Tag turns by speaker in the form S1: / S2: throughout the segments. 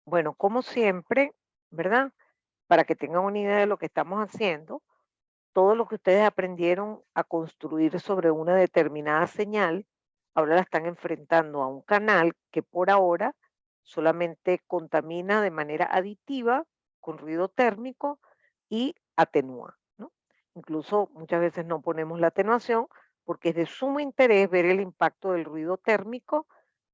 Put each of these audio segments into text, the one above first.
S1: Bueno, como siempre, ¿verdad? Para que tengan una idea de lo que estamos haciendo, todo lo que ustedes aprendieron a construir sobre una determinada señal, ahora la están enfrentando a un canal que por ahora solamente contamina de manera aditiva, con ruido térmico y atenúa, ¿no? Incluso muchas veces no ponemos la atenuación porque es de sumo interés ver el impacto del ruido térmico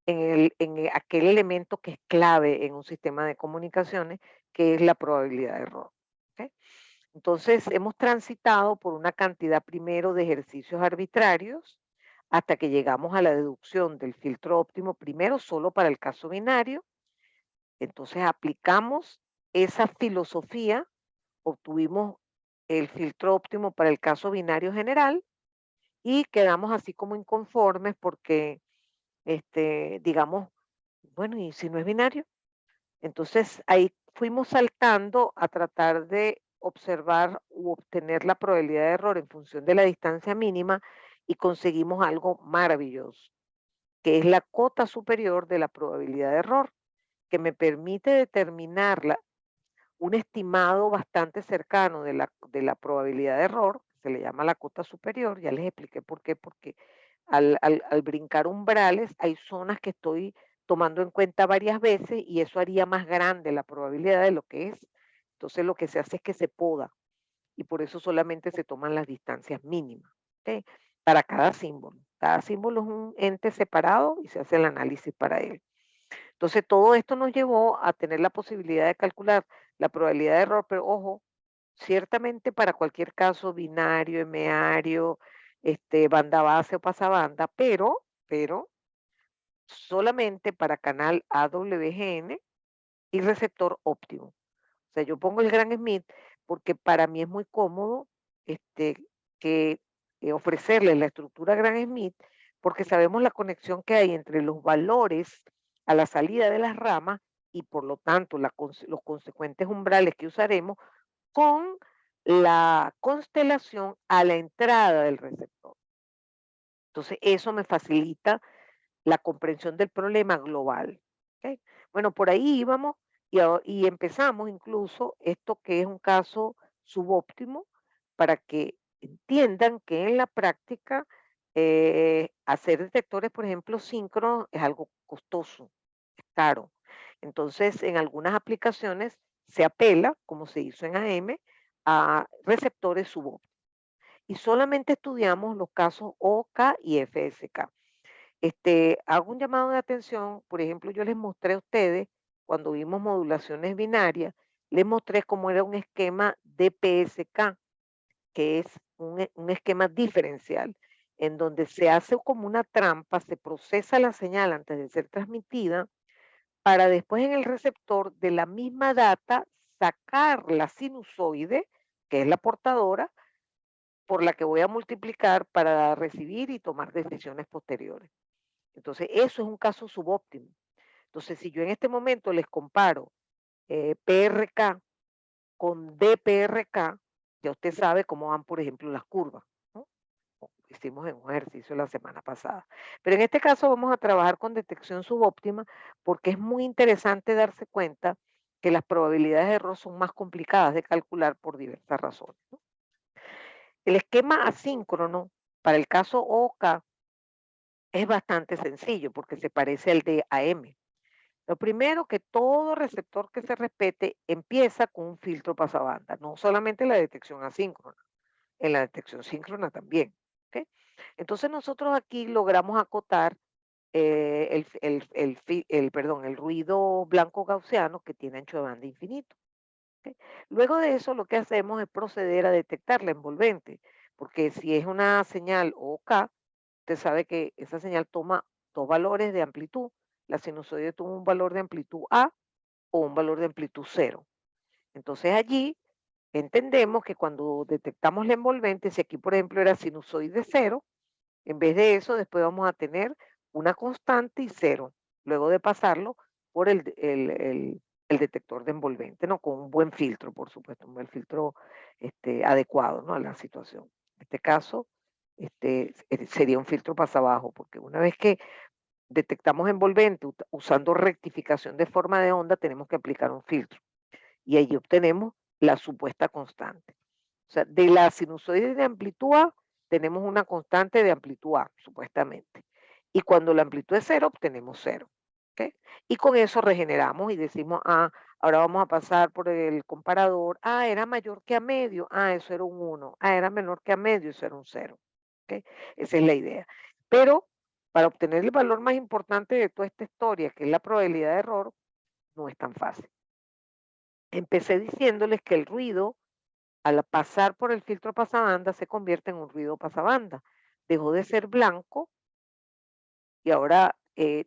S1: en aquel elemento que es clave en un sistema de comunicaciones, que es la probabilidad de error. ¿Ok? Entonces, hemos transitado por una cantidad primero de ejercicios arbitrarios hasta que llegamos a la deducción del filtro óptimo, primero solo para el caso binario. Entonces, aplicamos esa filosofía, obtuvimos el filtro óptimo para el caso binario general y quedamos así como inconformes porque, digamos, bueno, ¿y si no es binario? Entonces, ahí fuimos saltando a tratar de observar u obtener la probabilidad de error en función de la distancia mínima y conseguimos algo maravilloso, que es la cota superior de la probabilidad de error, que me permite determinar un estimado bastante cercano de la probabilidad de error, se le llama la cota superior, ya les expliqué por qué, porque al brincar umbrales hay zonas que estoy tomando en cuenta varias veces y eso haría más grande la probabilidad de lo que es. Entonces lo que se hace es que se poda y por eso solamente se toman las distancias mínimas, ¿ok? Para cada símbolo. Cada símbolo es un ente separado y se hace el análisis para él. Entonces, todo esto nos llevó a tener la posibilidad de calcular la probabilidad de error, pero ojo, ciertamente para cualquier caso binario, emeario, banda base o pasabanda, pero solamente para canal AWGN y receptor óptimo. O sea, yo pongo el Gran Smith porque para mí es muy cómodo este, que ofrecerle la estructura Gran Smith porque sabemos la conexión que hay entre los valores a la salida de las ramas y por lo tanto los consecuentes umbrales que usaremos con la constelación a la entrada del receptor. Entonces, eso me facilita la comprensión del problema global. ¿Ok? Bueno, por ahí íbamos y empezamos incluso esto que es un caso subóptimo para que entiendan que en la práctica hacer detectores, por ejemplo, síncronos es algo costoso, es caro. Entonces, en algunas aplicaciones se apela, como se hizo en AM, a receptores subóptimos. Y solamente estudiamos los casos OK y FSK. Hago un llamado de atención, por ejemplo, yo les mostré a ustedes, cuando vimos modulaciones binarias, les mostré cómo era un esquema DPSK, que es un esquema diferencial, en donde se hace como una trampa, se procesa la señal antes de ser transmitida, para después en el receptor de la misma data sacar la sinusoide, que es la portadora, por la que voy a multiplicar para recibir y tomar decisiones posteriores. Entonces, eso es un caso subóptimo. Entonces, si yo en este momento les comparo PRK con DPRK, ya usted sabe cómo van, por ejemplo, las curvas, ¿no? Hicimos en un ejercicio la semana pasada. Pero en este caso vamos a trabajar con detección subóptima porque es muy interesante darse cuenta que las probabilidades de error son más complicadas de calcular por diversas razones, ¿no? El esquema asíncrono para el caso OK es bastante sencillo porque se parece al de AM. Lo primero, que todo receptor que se respete empieza con un filtro pasabanda, no solamente la detección asíncrona, en la detección síncrona también. ¿Ok? Entonces nosotros aquí logramos acotar el ruido blanco gaussiano que tiene ancho de banda infinito. ¿Ok? Luego de eso lo que hacemos es proceder a detectar la envolvente, porque si es una señal OK, usted sabe que esa señal toma dos valores de amplitud. La sinusoide toma un valor de amplitud A o un valor de amplitud cero. Entonces allí entendemos que cuando detectamos la envolvente, si aquí por ejemplo era sinusoide cero, en vez de eso después vamos a tener una constante y cero, luego de pasarlo por el detector de envolvente, ¿no? Con un buen filtro, por supuesto, un buen filtro adecuado, ¿no? A la situación. En este caso, sería un filtro pasabajo, porque una vez que detectamos envolvente usando rectificación de forma de onda, tenemos que aplicar un filtro y ahí obtenemos la supuesta constante. O sea, de la sinusoide de amplitud A, tenemos una constante de amplitud A, supuestamente. Y cuando la amplitud es cero, obtenemos cero. ¿Ok? Y con eso regeneramos y decimos, ah, ahora vamos a pasar por el comparador. Ah, era mayor que a medio. Ah, eso era un 1. Ah, era menor que a medio. Eso era un 0. ¿Ok? Esa es la idea. Pero para obtener el valor más importante de toda esta historia, que es la probabilidad de error, no es tan fácil. Empecé diciéndoles que el ruido al pasar por el filtro pasabanda se convierte en un ruido pasabanda. Dejó de ser blanco y ahora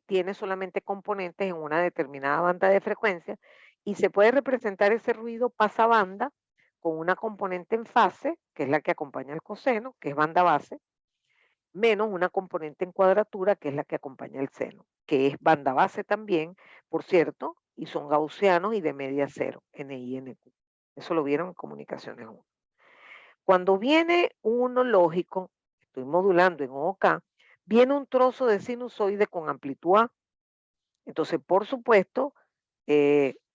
S1: tiene solamente componentes en una determinada banda de frecuencia y se puede representar ese ruido pasabanda con una componente en fase, que es la que acompaña el coseno, que es banda base, menos una componente en cuadratura, que es la que acompaña el seno, que es banda base también, por cierto, y son gaussianos y de media cero, N I N Q. Eso lo vieron en comunicaciones 1. Cuando viene uno lógico, estoy modulando en OK, viene un trozo de sinusoide con amplitud A. Entonces, por supuesto,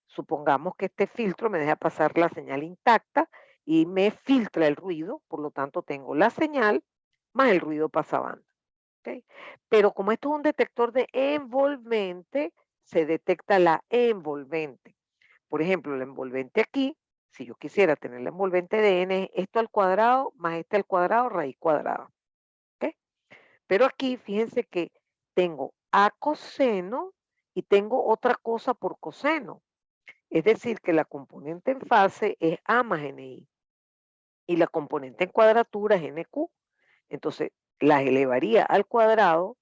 S1: supongamos que este filtro me deja pasar la señal intacta y me filtra el ruido, por lo tanto tengo la señal más el ruido pasabanda. ¿Ok? Pero como esto es un detector de envolvente, se detecta la envolvente. Por ejemplo, la envolvente aquí, si yo quisiera tener la envolvente de n, es esto al cuadrado más este al cuadrado, raíz cuadrada. ¿Ok? Pero aquí, fíjense que tengo a coseno y tengo otra cosa por coseno. Es decir, que la componente en fase es A más NI y la componente en cuadratura es NQ. Entonces, las elevaría al cuadrado,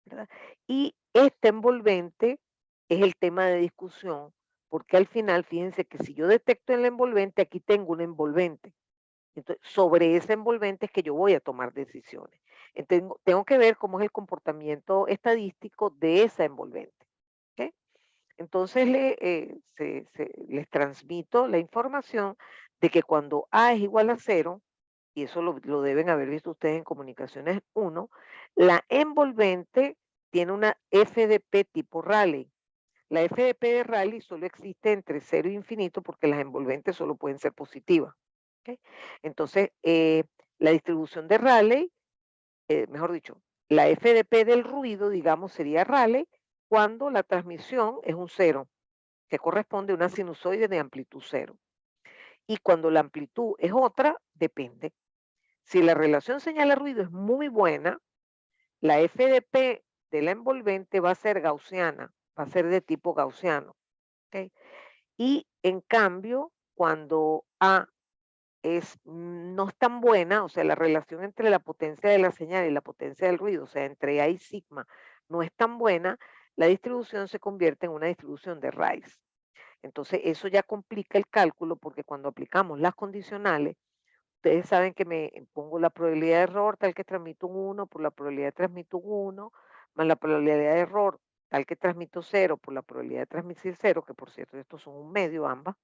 S1: ¿verdad? Y este envolvente es el tema de discusión, porque al final, fíjense que si yo detecto el envolvente, aquí tengo un envolvente. Entonces, sobre ese envolvente es que yo voy a tomar decisiones. Tengo que ver cómo es el comportamiento estadístico de esa envolvente. ¿Ok? Entonces les transmito la información de que cuando A es igual a cero, y eso lo deben haber visto ustedes en comunicaciones 1, la envolvente tiene una FDP tipo Rayleigh. La FDP de Rayleigh solo existe entre cero e infinito porque las envolventes solo pueden ser positivas. ¿Ok? Entonces, la distribución de Rayleigh, mejor dicho, la FDP del ruido, digamos, sería Rayleigh cuando la transmisión es un cero, que corresponde a una sinusoide de amplitud cero. Y cuando la amplitud es otra, depende. Si la relación señal-ruido es muy buena, la FDP de la envolvente va a ser gaussiana, va a ser de tipo gaussiano. ¿Ok? Y en cambio, cuando A no es tan buena, o sea, la relación entre la potencia de la señal y la potencia del ruido, o sea, entre A y sigma, no es tan buena, la distribución se convierte en una distribución de Rice. Entonces, eso ya complica el cálculo porque cuando aplicamos las condicionales, ustedes saben que me pongo la probabilidad de error tal que transmito un 1 por la probabilidad de transmito un 1, más la probabilidad de error tal que transmito 0 por la probabilidad de transmitir 0, que por cierto estos son un medio ambas.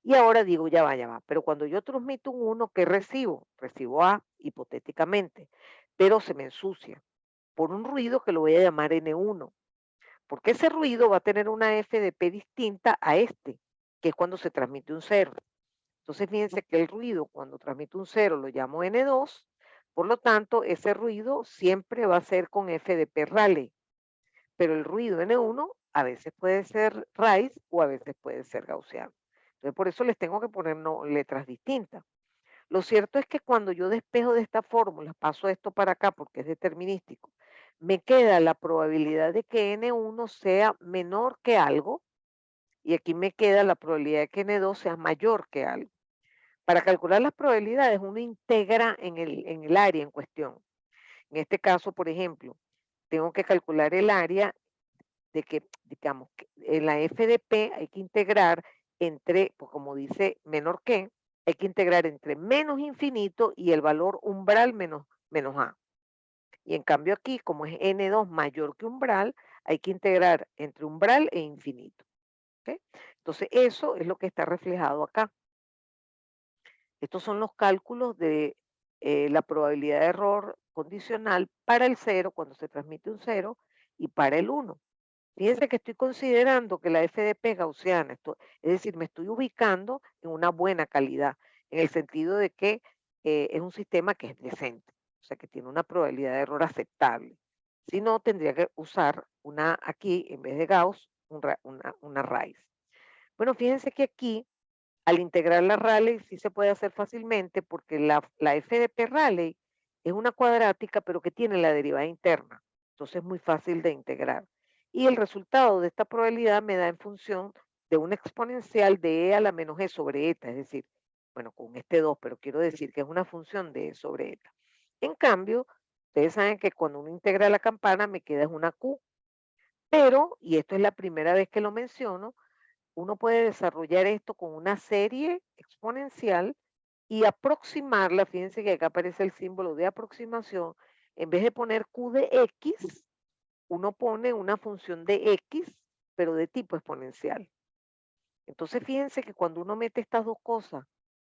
S1: Y ahora digo, ya va, ya va. Pero cuando yo transmito un 1, ¿qué recibo? Recibo A, hipotéticamente, pero se me ensucia por un ruido que lo voy a llamar N1, porque ese ruido va a tener una FDP distinta a este, que es cuando se transmite un 0. Entonces, fíjense que el ruido, cuando transmite un 0, lo llamo N2, por lo tanto, ese ruido siempre va a ser con FDP Rayleigh, pero el ruido N1 a veces puede ser Rice o a veces puede ser gaussiano. Entonces, por eso les tengo que poner letras distintas. Lo cierto es que cuando yo despejo de esta fórmula, paso esto para acá porque es determinístico, me queda la probabilidad de que N1 sea menor que algo y aquí me queda la probabilidad de que N2 sea mayor que algo. Para calcular las probabilidades, uno integra en el área en cuestión. En este caso, por ejemplo, tengo que calcular el área de que, digamos, que en la FDP hay que integrar entre, pues como dice menor que, hay que integrar entre menos infinito y el valor umbral menos A. Y en cambio aquí, como es N2 mayor que umbral, hay que integrar entre umbral e infinito. ¿ok? Entonces, eso es lo que está reflejado acá. Estos son los cálculos de la probabilidad de error condicional para el cero, cuando se transmite un cero, y para el uno. Fíjense que estoy considerando que la FDP es gaussiana, es decir, me estoy ubicando en una buena calidad, en el sentido de que es un sistema que es decente, o sea, que tiene una probabilidad de error aceptable. Si no, tendría que usar una aquí, en vez de Gauss, una raíz. Bueno, fíjense que aquí, al integrar la Rayleigh, sí se puede hacer fácilmente porque la FDP Rayleigh es una cuadrática, pero que tiene la derivada interna. Entonces es muy fácil de integrar. Y el resultado de esta probabilidad me da en función de una exponencial de e a la menos e sobre eta, es decir, bueno, con este 2, pero quiero decir que es una función de e sobre eta. En cambio, ustedes saben que cuando uno integra la campana me queda es una Q, pero, y esto es la primera vez que lo menciono, uno puede desarrollar esto con una serie exponencial y aproximarla. Fíjense que acá aparece el símbolo de aproximación. En vez de poner Q de X, uno pone una función de X, pero de tipo exponencial. Entonces, fíjense que cuando uno mete estas dos cosas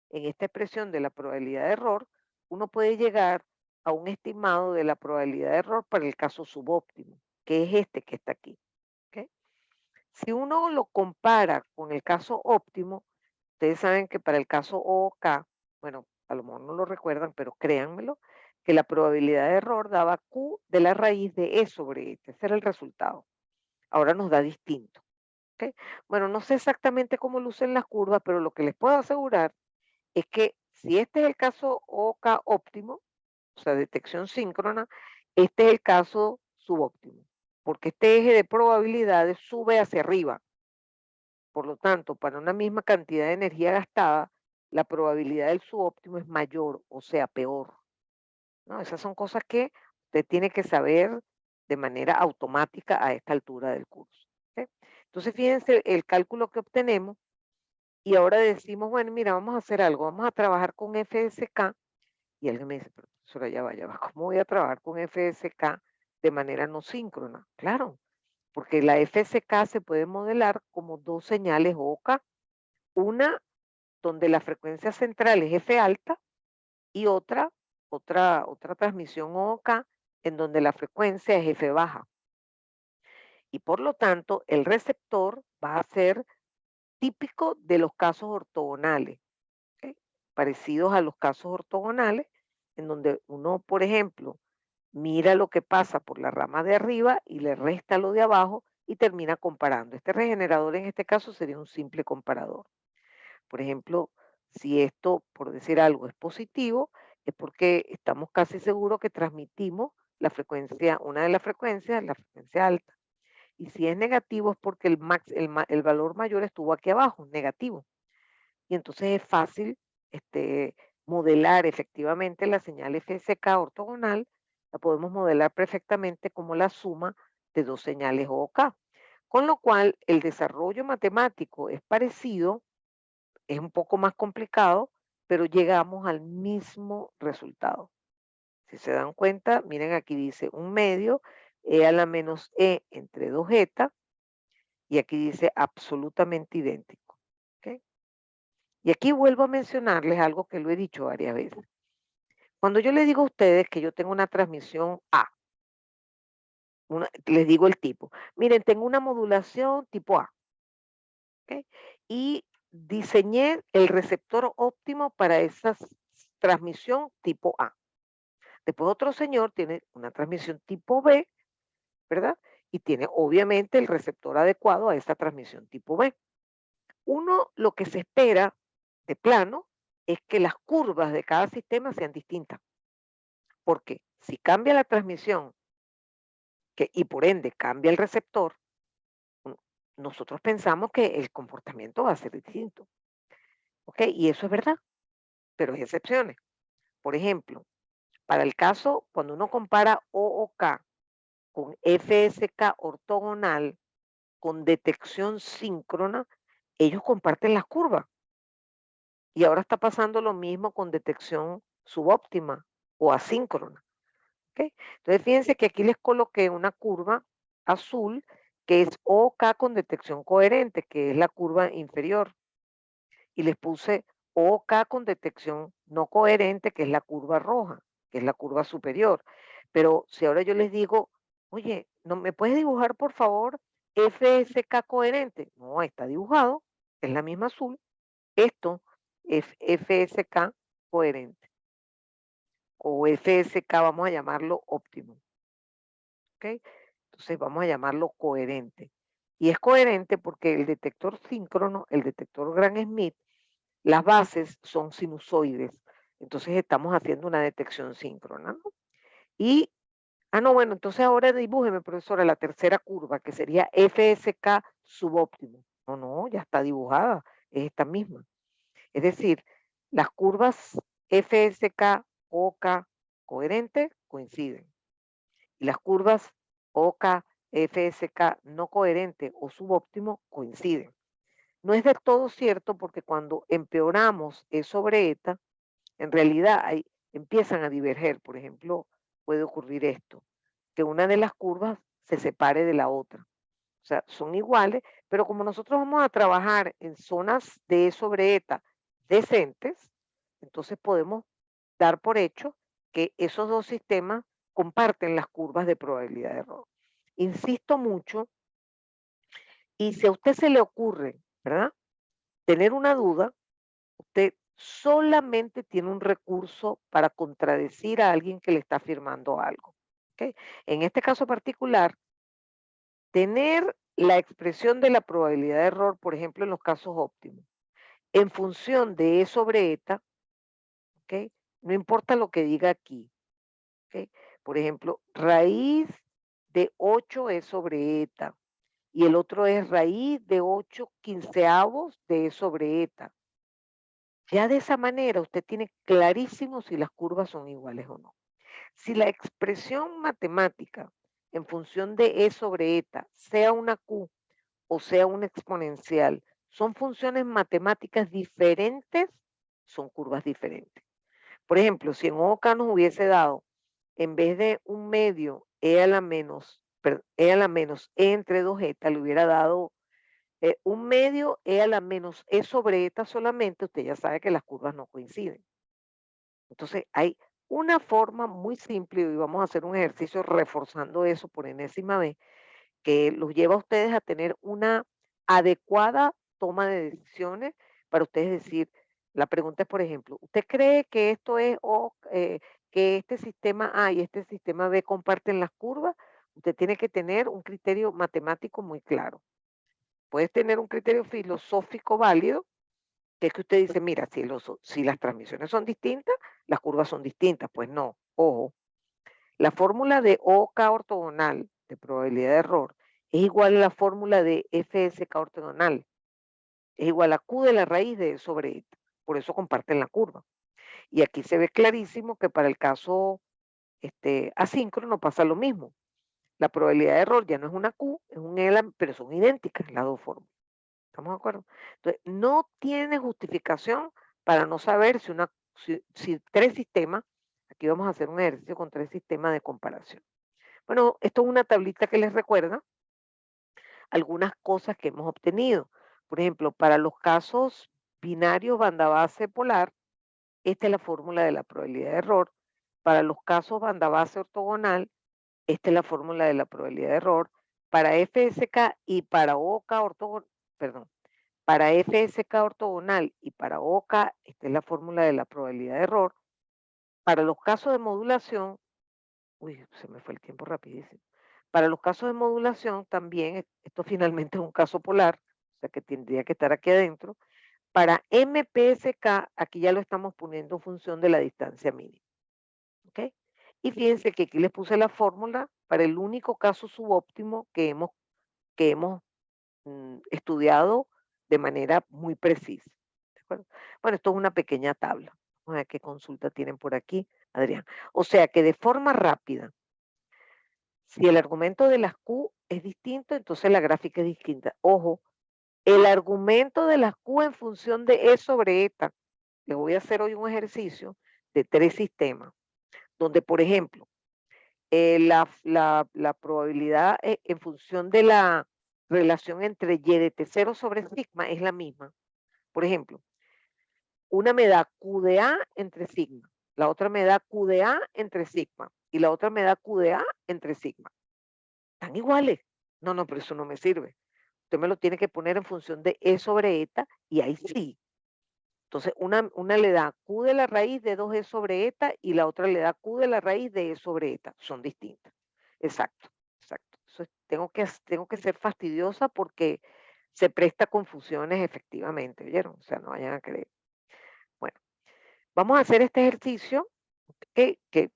S1: en esta expresión de la probabilidad de error, uno puede llegar a un estimado de la probabilidad de error para el caso subóptimo, que es este que está aquí. ¿Ok? Si uno lo compara con el caso óptimo, ustedes saben que para el caso OK, bueno, a lo mejor no lo recuerdan, pero créanmelo, que la probabilidad de error daba Q de la raíz de E sobre E. Ese era el resultado. Ahora nos da distinto. ¿Ok? Bueno, no sé exactamente cómo lucen las curvas, pero lo que les puedo asegurar es que si este es el caso OK óptimo, o sea, detección síncrona, este es el caso subóptimo, porque este eje de probabilidades sube hacia arriba. Por lo tanto, para una misma cantidad de energía gastada, la probabilidad del subóptimo es mayor, o sea, peor, ¿no? Esas son cosas que usted tiene que saber de manera automática a esta altura del curso. ¿Ok? Entonces, fíjense el cálculo que obtenemos y ahora decimos, bueno, mira, vamos a hacer algo, vamos a trabajar con FSK. Y alguien me dice, pero profesora, ya va, ¿cómo voy a trabajar con FSK de manera no síncrona? Claro, porque la FSK se puede modelar como dos señales OK, una donde la frecuencia central es F alta y otra transmisión OK en donde la frecuencia es F baja. Y por lo tanto, el receptor va a ser típico de los casos ortogonales, ¿ok? Parecidos a los casos ortogonales, en donde uno, por ejemplo, mira lo que pasa por la rama de arriba y le resta lo de abajo y termina comparando. Este regenerador en este caso sería un simple comparador. Por ejemplo, si esto, por decir algo, es positivo, es porque estamos casi seguros que transmitimos la frecuencia, una de las frecuencias, la frecuencia alta. Y si es negativo es porque el valor mayor estuvo aquí abajo, negativo. Y entonces es fácil modelar efectivamente la señal FSK ortogonal, la podemos modelar perfectamente como la suma de dos señales OK. Con lo cual, el desarrollo matemático es parecido, es un poco más complicado, pero llegamos al mismo resultado. Si se dan cuenta, miren aquí dice un medio, e a la menos e entre 2 eta, y aquí dice absolutamente idéntico. ¿Ok? Y aquí vuelvo a mencionarles algo que lo he dicho varias veces. Cuando yo les digo a ustedes que yo tengo una transmisión A, les digo el tipo. Miren, tengo una modulación tipo A. ¿Ok? Y diseñé el receptor óptimo para esa transmisión tipo A. Después otro señor tiene una transmisión tipo B, ¿verdad? Y tiene obviamente el receptor adecuado a esa transmisión tipo B. Uno lo que se espera de plano es que las curvas de cada sistema sean distintas, porque si cambia la transmisión y por ende cambia el receptor, mm, nosotros pensamos que el comportamiento va a ser distinto. ¿Ok? Y eso es verdad, pero hay excepciones. Por ejemplo, para el caso, cuando uno compara OOK con FSK ortogonal, con detección síncrona, ellos comparten las curvas. Y ahora está pasando lo mismo con detección subóptima o asíncrona. ¿Ok? Entonces, fíjense que aquí les coloqué una curva azul que es OK con detección coherente, que es la curva inferior, y les puse OK con detección no coherente, que es la curva roja, que es la curva superior. Pero si ahora yo les digo, oye, ¿no me puedes dibujar por favor FSK coherente? No, está dibujado, es la misma azul. Esto es FSK coherente o FSK, vamos a llamarlo óptimo, ¿ok? Entonces vamos a llamarlo coherente. Y es coherente porque el detector síncrono, el detector Gram Smith, las bases son sinusoides. Entonces estamos haciendo una detección síncrona, ¿no? Y, no, bueno, entonces ahora dibújeme, profesora, la tercera curva, que sería FSK subóptimo. No, no, ya está dibujada, es esta misma. Es decir, las curvas FSK, OK, coherente, coinciden. Y las curvas OK, FSK no coherente o subóptimo coinciden. No es del todo cierto porque cuando empeoramos E sobre eta, en realidad empiezan a diverger. Por ejemplo, puede ocurrir esto, que una de las curvas se separe de la otra. O sea, son iguales, pero como nosotros vamos a trabajar en zonas de E sobre eta decentes, entonces podemos dar por hecho que esos dos sistemas comparten las curvas de probabilidad de error. Insisto mucho, y si a usted se le ocurre, ¿verdad? Tener una duda, usted solamente tiene un recurso para contradecir a alguien que le está afirmando algo. ¿Ok? En este caso particular, tener la expresión de la probabilidad de error, por ejemplo, en los casos óptimos, en función de E sobre eta, ¿ok? No importa lo que diga aquí. ¿Ok? Por ejemplo, raíz de 8 E sobre eta y el otro es raíz de 8 quinceavos de E sobre eta. Ya de esa manera usted tiene clarísimo si las curvas son iguales o no. Si la expresión matemática en función de E sobre eta, sea una Q o sea una exponencial, son funciones matemáticas diferentes, son curvas diferentes. Por ejemplo, si en OK nos hubiese dado, en vez de un medio E a la menos, E a la menos E entre 2 eta, le hubiera dado un medio E a la menos E sobre eta solamente, usted ya sabe que las curvas no coinciden. Entonces, hay una forma muy simple, y vamos a hacer un ejercicio reforzando eso por enésima vez, que los lleva a ustedes a tener una adecuada toma de decisiones para ustedes decir, la pregunta es, por ejemplo, ¿usted cree que esto es o que este sistema A y este sistema B comparten las curvas? Usted tiene que tener un criterio matemático muy claro. Puedes tener un criterio filosófico válido, que es que usted dice, mira, si las transmisiones son distintas, las curvas son distintas. Pues no, ojo, la fórmula de OK ortogonal de probabilidad de error es igual a la fórmula de FSK ortogonal, es igual a Q de la raíz de E sobre eta. Por eso comparten la curva. Y aquí se ve clarísimo que para el caso asíncrono pasa lo mismo. La probabilidad de error ya no es una Q, es un E, pero son idénticas las dos fórmulas. ¿Estamos de acuerdo? Entonces, no tiene justificación para no saber si tres sistemas, aquí vamos a hacer un ejercicio con tres sistemas de comparación. Bueno, esto es una tablita que les recuerda algunas cosas que hemos obtenido. Por ejemplo, para los casos binarios banda base polar, esta es la fórmula de la probabilidad de error. Para los casos banda base ortogonal, esta es la fórmula de la probabilidad de error. Para FSK y para OK ortogonal, perdón, para FSK ortogonal y para OK, esta es la fórmula de la probabilidad de error. Para los casos de modulación, uy, se me fue el tiempo rapidísimo. Para los casos de modulación también, esto finalmente es un caso polar, o sea que tendría que estar aquí adentro. Para MPSK, aquí ya lo estamos poniendo en función de la distancia mínima. ¿Ok? Y fíjense que aquí les puse la fórmula para el único caso subóptimo que hemos estudiado de manera muy precisa. ¿De acuerdo? Bueno, esto es una pequeña tabla. Vamos a ver qué consulta tienen por aquí, Adrián. O sea que de forma rápida, si el argumento de las Q es distinto, entonces la gráfica es distinta. Ojo, el argumento de las Q en función de E sobre eta. Les voy a hacer hoy un ejercicio de tres sistemas, donde, por ejemplo, la probabilidad en función de la relación entre y de T0 sobre sigma es la misma. Por ejemplo, una me da Q de A entre sigma, la otra me da Q de A entre sigma y la otra me da Q de A entre sigma. Están iguales. No, no, pero eso no me sirve. Usted me lo tiene que poner en función de E sobre eta y ahí sí. Entonces, una le da Q de la raíz de 2E sobre eta y la otra le da Q de la raíz de E sobre eta. Son distintas. Exacto, exacto. Tengo que ser fastidiosa porque se presta a confusiones efectivamente, ¿oyeron? O sea, no vayan a creer. Bueno, vamos a hacer este ejercicio que es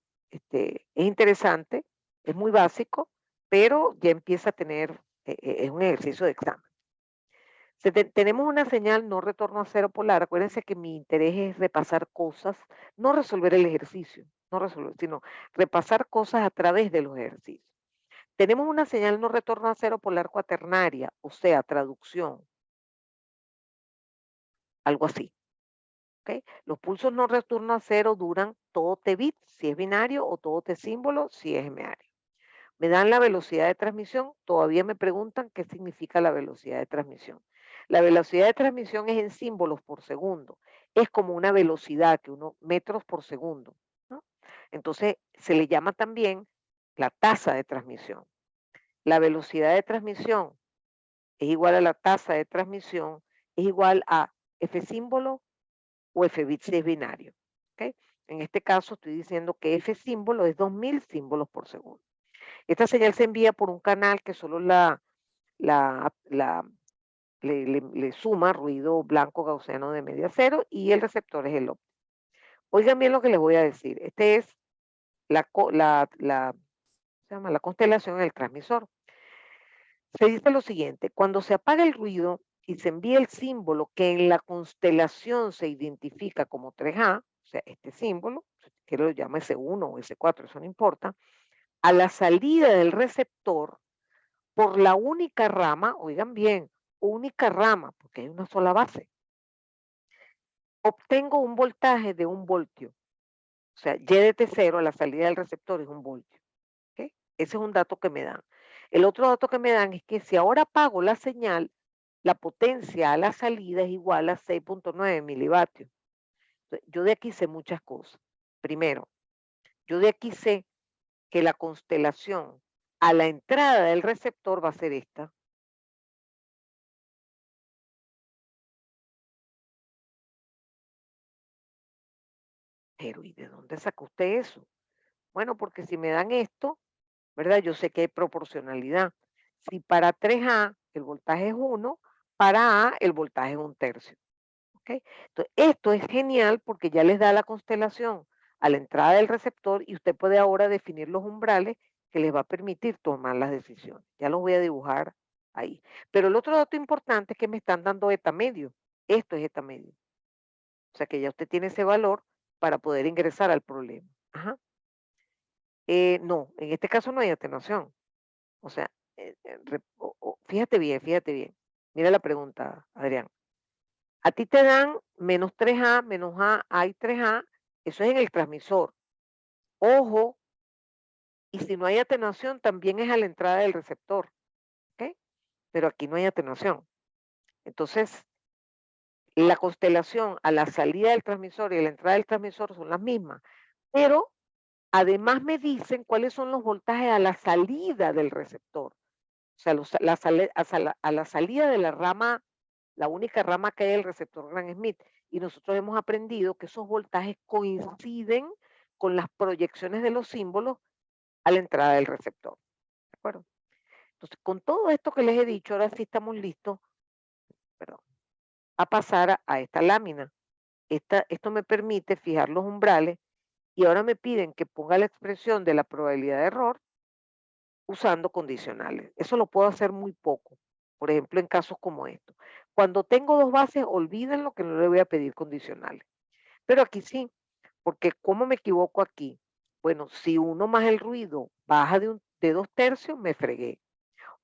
S1: interesante, es muy básico, pero ya empieza a tener, es un ejercicio de examen. Tenemos una señal no retorno a cero polar. Acuérdense que mi interés es repasar cosas, no resolver el ejercicio, no resolver, sino repasar cosas a través de los ejercicios. Tenemos una señal no retorno a cero polar cuaternaria, o sea, traducción, algo así. ¿Okay? Los pulsos no retorno a cero duran todo t bit si es binario o todo t símbolo si es binario. Me dan la velocidad de transmisión, todavía me preguntan qué significa la velocidad de transmisión. La velocidad de transmisión es en símbolos por segundo, es como una velocidad que uno, metros por segundo, ¿no? Entonces se le llama también la tasa de transmisión. La velocidad de transmisión es igual a la tasa de transmisión, es igual a F símbolo o F bit si es binario. ¿Okay? En este caso estoy diciendo que F símbolo es 2000 símbolos por segundo. Esta señal se envía por un canal que solo le suma ruido blanco gaussiano de media cero y el receptor es el óptico. Oigan bien lo que les voy a decir. Este es se llama la constelación del transmisor. Se dice lo siguiente, cuando se apaga el ruido y se envía el símbolo que en la constelación se identifica como 3A, o sea, este símbolo, que lo llama S1 o S4, eso no importa, a la salida del receptor, por la única rama, oigan bien, única rama, porque hay una sola base, obtengo un voltaje de 1 voltio. O sea, Y de T0 a la salida del receptor es 1 voltio. ¿Okay? Ese es un dato que me dan. El otro dato que me dan es que si ahora apago la señal, la potencia a la salida es igual a 6.9 milivatios. Entonces, yo de aquí sé muchas cosas. Primero, yo de aquí sé que la constelación a la entrada del receptor va a ser esta. Pero ¿y de dónde sacó usted eso? Bueno, porque si me dan esto, ¿verdad? Yo sé que hay proporcionalidad. Si para 3A el voltaje es 1, para A el voltaje es 1/3. ¿Okay? Entonces, esto es genial porque ya les da la constelación a la entrada del receptor y usted puede ahora definir los umbrales que les va a permitir tomar las decisiones. Ya los voy a dibujar ahí. Pero el otro dato importante es que me están dando eta medio. Esto es eta medio. O sea que ya usted tiene ese valor para poder ingresar al problema. Ajá. No, en este caso no hay atenuación. O sea, fíjate bien, fíjate bien. Mira la pregunta, Adrián. A ti te dan menos 3A, menos A y 3A, eso es en el transmisor. Ojo, y si no hay atenuación, también es a la entrada del receptor. ¿Ok? Pero aquí no hay atenuación. Entonces, la constelación a la salida del transmisor y a la entrada del transmisor son las mismas. Pero además me dicen cuáles son los voltajes a la salida del receptor. O sea, a la salida de la rama, la única rama que hay del receptor Gram-Schmidt. Y nosotros hemos aprendido que esos voltajes coinciden con las proyecciones de los símbolos a la entrada del receptor. ¿De acuerdo? Entonces, con todo esto que les he dicho, ahora sí estamos listos, perdón, a pasar a esta lámina. Esto me permite fijar los umbrales y ahora me piden que ponga la expresión de la probabilidad de error usando condicionales. Eso lo puedo hacer muy poco, por ejemplo, en casos como estos. Cuando tengo dos bases, olvídenlo que no le voy a pedir condicionales. Pero aquí sí, porque ¿cómo me equivoco aquí? Bueno, si uno más el ruido baja de 2/3, me fregué.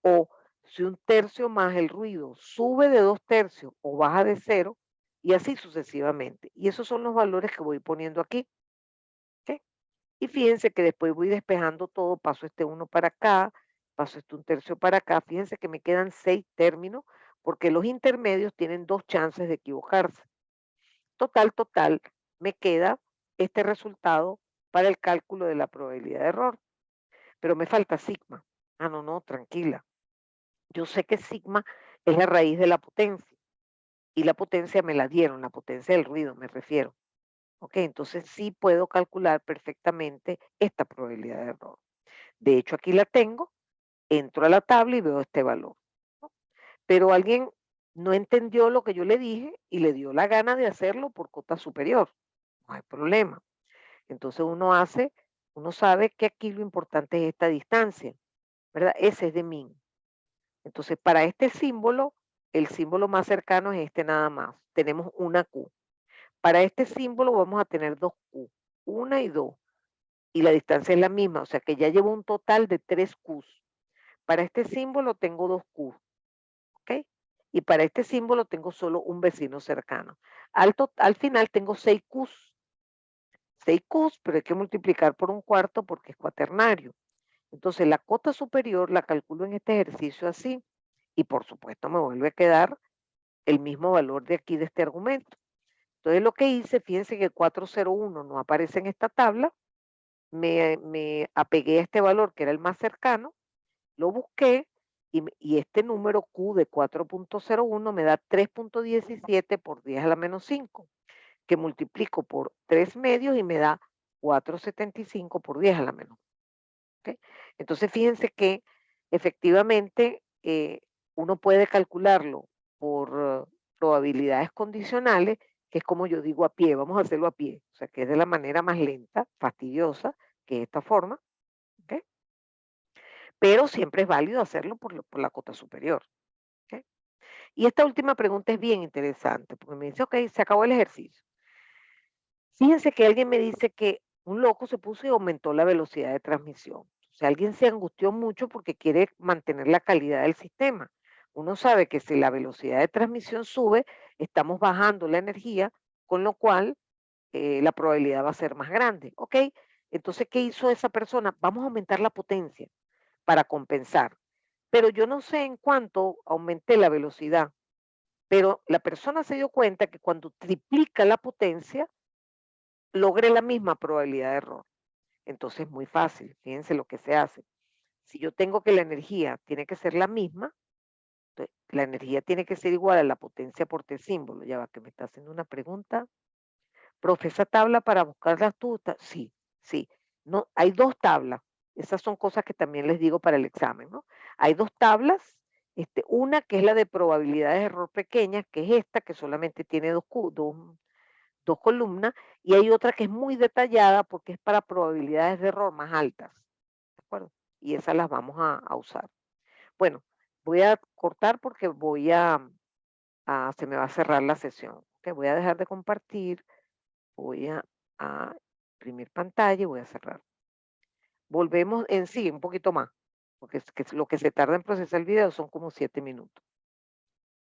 S1: O si 1/3 más el ruido sube de 2/3 o baja de 0, y así sucesivamente. Y esos son los valores que voy poniendo aquí. ¿Ok? Y fíjense que después voy despejando todo, paso este 1 para acá, paso este un tercio para acá, fíjense que me quedan 6 términos, porque los intermedios tienen 2 chances de equivocarse. Total, me queda este resultado para el cálculo de la probabilidad de error, pero me falta sigma. Ah, no, no, tranquila. Yo sé que sigma es la raíz de la potencia y la potencia me la dieron, la potencia del ruido me refiero. Ok, entonces sí puedo calcular perfectamente esta probabilidad de error. De hecho, aquí la tengo, entro a la tabla y veo este valor, ¿no? Pero alguien no entendió lo que yo le dije y le dio la gana de hacerlo por cota superior. No hay problema. Entonces uno sabe que aquí lo importante es esta distancia, ¿verdad? Ese es de min. Entonces, para este símbolo, el símbolo más cercano es este nada más. Tenemos una Q. Para este símbolo vamos a tener dos Q, una y dos, y la distancia es la misma, o sea que ya llevo un total de 3 Qs. Para este símbolo tengo 2 Qs, ¿ok? Y para este símbolo tengo solo un vecino cercano. Al final tengo 6 Qs, 6 Qs, pero hay que multiplicar por un cuarto porque es cuaternario. Entonces la cota superior la calculo en este ejercicio así, y por supuesto me vuelve a quedar el mismo valor de aquí de este argumento. Entonces lo que hice, fíjense que 401 no aparece en esta tabla, me apegué a este valor que era el más cercano, lo busqué y este número Q de 4.01 me da 3.17 por 10 a la menos 5, que multiplico por 3 medios y me da 4.75 por 10 a la menos. ¿Ok? Entonces fíjense que efectivamente uno puede calcularlo por probabilidades condicionales, que es como yo digo a pie, vamos a hacerlo a pie, o sea que es de la manera más lenta, fastidiosa, que es esta forma, ¿ok? Pero siempre es válido hacerlo por la cota superior. ¿Ok? Y esta última pregunta es bien interesante, porque me dice, ok, se acabó el ejercicio. Fíjense que alguien me dice que un loco se puso y aumentó la velocidad de transmisión. O sea, alguien se angustió mucho porque quiere mantener la calidad del sistema. Uno sabe que si la velocidad de transmisión sube, estamos bajando la energía, con lo cual la probabilidad va a ser más grande. ¿Ok? Entonces, ¿qué hizo esa persona? Vamos a aumentar la potencia para compensar. Pero yo no sé en cuánto aumenté la velocidad, pero la persona se dio cuenta que cuando triplica la potencia, logré la misma probabilidad de error. Entonces, muy fácil, fíjense lo que se hace. Si yo tengo que la energía tiene que ser la misma, entonces, la energía tiene que ser igual a la potencia por T símbolo. Ya va, que me está haciendo una pregunta. Profe, esa tabla para buscarlas tú, sí, sí. No, hay dos tablas. Esas son cosas que también les digo para el examen, ¿no? Hay dos tablas, una que es la de probabilidades de error pequeñas, que es esta, que solamente tiene dos columnas, y hay otra que es muy detallada porque es para probabilidades de error más altas, ¿de acuerdo? Y esas las vamos a usar. Bueno, voy a cortar porque se me va a cerrar la sesión. Que voy a dejar de compartir, voy a imprimir pantalla y voy a cerrar. Volvemos en sí, un poquito más, porque es que lo que se tarda en procesar el video son como 7 minutos.